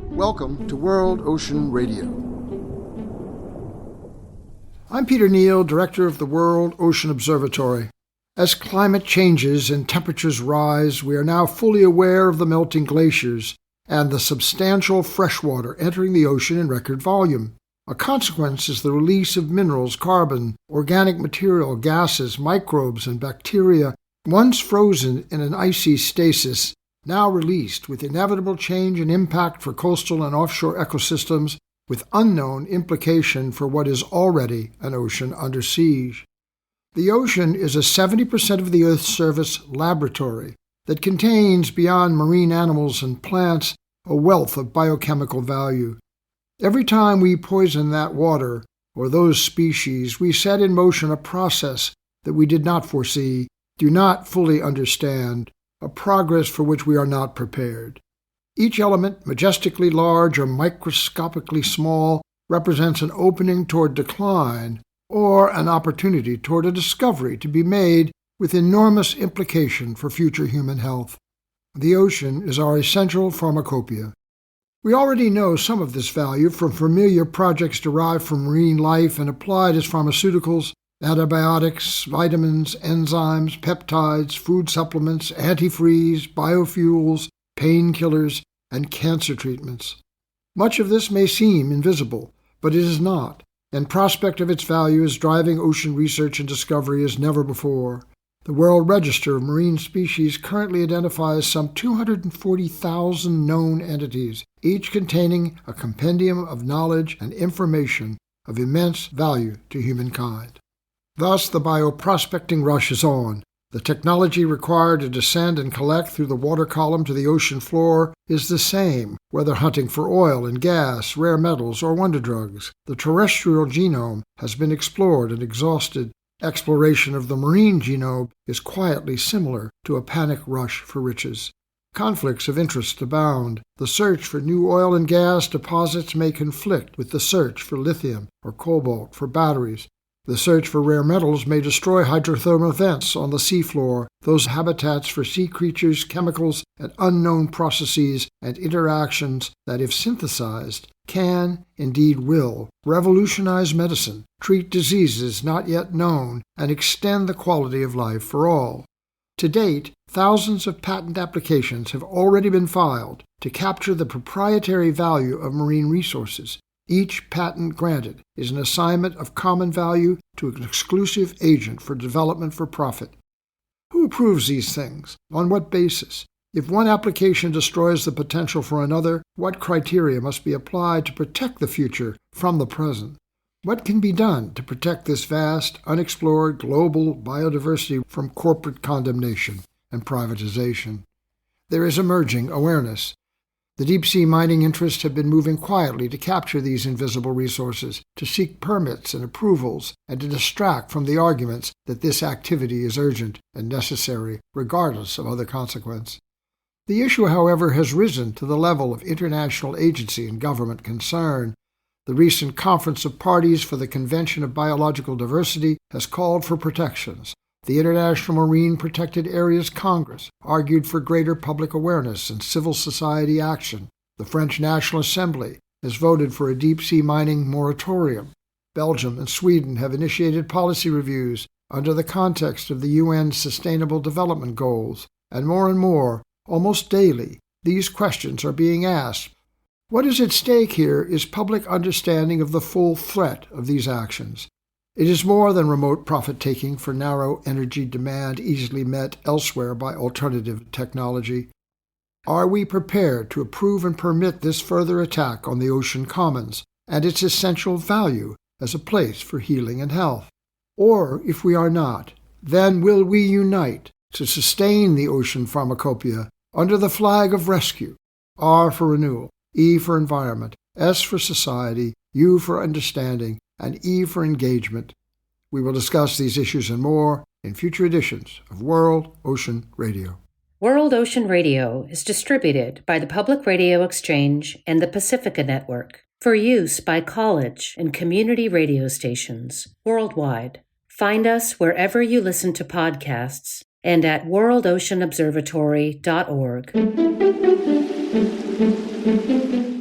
Welcome to World Ocean Radio. I'm Peter Neill, Director of the World Ocean Observatory. As climate changes and temperatures rise, we are now fully aware of the melting glaciers and the substantial freshwater entering the ocean in record volume. A consequence is the release of minerals, carbon, organic material, gases, microbes, and bacteria, once frozen in an icy stasis, now released with inevitable change and impact for coastal and offshore ecosystems, with unknown implication for what is already an ocean under siege. The ocean is a 70% of the Earth's surface laboratory that contains, beyond marine animals and plants, a wealth of biochemical value. Every time we poison that water, or those species, we set in motion a process that we did not foresee, do not fully understand, a progress for which we are not prepared. Each element, majestically large or microscopically small, represents an opening toward decline or an opportunity toward a discovery to be made with enormous implication for future human health. The ocean is our essential pharmacopeia. We already know some of this value from familiar projects derived from marine life and applied as pharmaceuticals, antibiotics, vitamins, enzymes, peptides, food supplements, antifreeze, biofuels, painkillers, and cancer treatments. Much of this may seem invisible, but it is not, and prospect of its value is driving ocean research and discovery as never before. The World Register of Marine Species currently identifies some 240,000 known entities, each containing a compendium of knowledge and information of immense value to humankind. Thus, the bioprospecting rush is on. The technology required to descend and collect through the water column to the ocean floor is the same, whether hunting for oil and gas, rare metals, or wonder drugs. The terrestrial genome has been explored and exhausted. Exploration of the marine genome is quietly similar to a panic rush for riches. Conflicts of interest abound. The search for new oil and gas deposits may conflict with the search for lithium or cobalt for batteries. The search for rare metals may destroy hydrothermal vents on the seafloor, those habitats for sea creatures, chemicals, and unknown processes and interactions that, if synthesized, can, indeed will, revolutionize medicine, treat diseases not yet known, and extend the quality of life for all. To date, thousands of patent applications have already been filed to capture the proprietary value of marine resources. Each patent granted is an assignment of common value to an exclusive agent for development for profit. Who approves these things? On what basis? If one application destroys the potential for another, what criteria must be applied to protect the future from the present? What can be done to protect this vast, unexplored global biodiversity from corporate condemnation and privatization? There is emerging awareness. The deep-sea mining interests have been moving quietly to capture these invisible resources, to seek permits and approvals, and to distract from the arguments that this activity is urgent and necessary, regardless of other consequence. The issue, however, has risen to the level of international agency and government concern. The recent Conference of Parties for the Convention of Biological Diversity has called for protections. The International Marine Protected Areas Congress argued for greater public awareness and civil society action. The French National Assembly has voted for a deep-sea mining moratorium. Belgium and Sweden have initiated policy reviews under the context of the UN's Sustainable Development Goals, and more, almost daily, these questions are being asked. What is at stake here is public understanding of the full threat of these actions. It is more than remote profit-taking for narrow energy demand easily met elsewhere by alternative technology. Are we prepared to approve and permit this further attack on the ocean commons and its essential value as a place for healing and health? Or, if we are not, then will we unite to sustain the ocean pharmacopeia under the flag of rescue, R for renewal, E for environment, S for society, U for understanding, and E for engagement? We will discuss these issues and more in future editions of World Ocean Radio. World Ocean Radio is distributed by the Public Radio Exchange and the Pacifica Network for use by college and community radio stations worldwide. Find us wherever you listen to podcasts and at worldoceanobservatory.org.